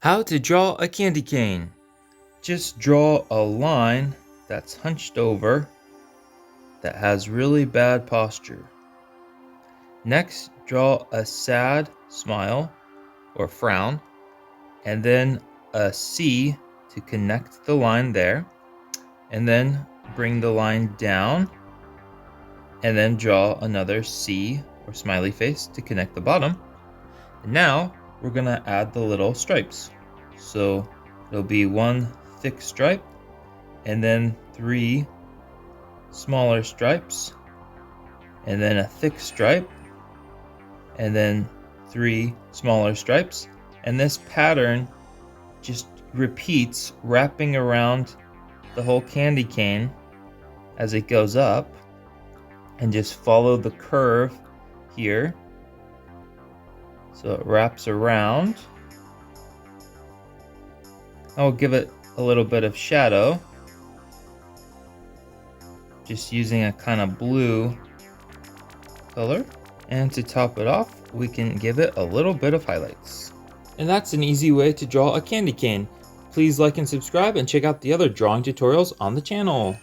How to draw a candy cane. Just draw a line that's hunched over that has really bad posture. Next, draw a sad smile or frown, and then a C to connect the line there, and then bring the line down, and then draw another C or smiley face to connect the bottom. And now we're gonna add the little stripes. So it'll be one thick stripe and then 3 smaller stripes and then a thick stripe and then 3 smaller stripes. And this pattern just repeats, wrapping around the whole candy cane as it goes up, and just follow the curve here. So it wraps around. I'll give it a little bit of shadow, just using a kind of blue color. And to top it off, we can give it a little bit of highlights. And that's an easy way to draw a candy cane. Please like and subscribe and check out the other drawing tutorials on the channel.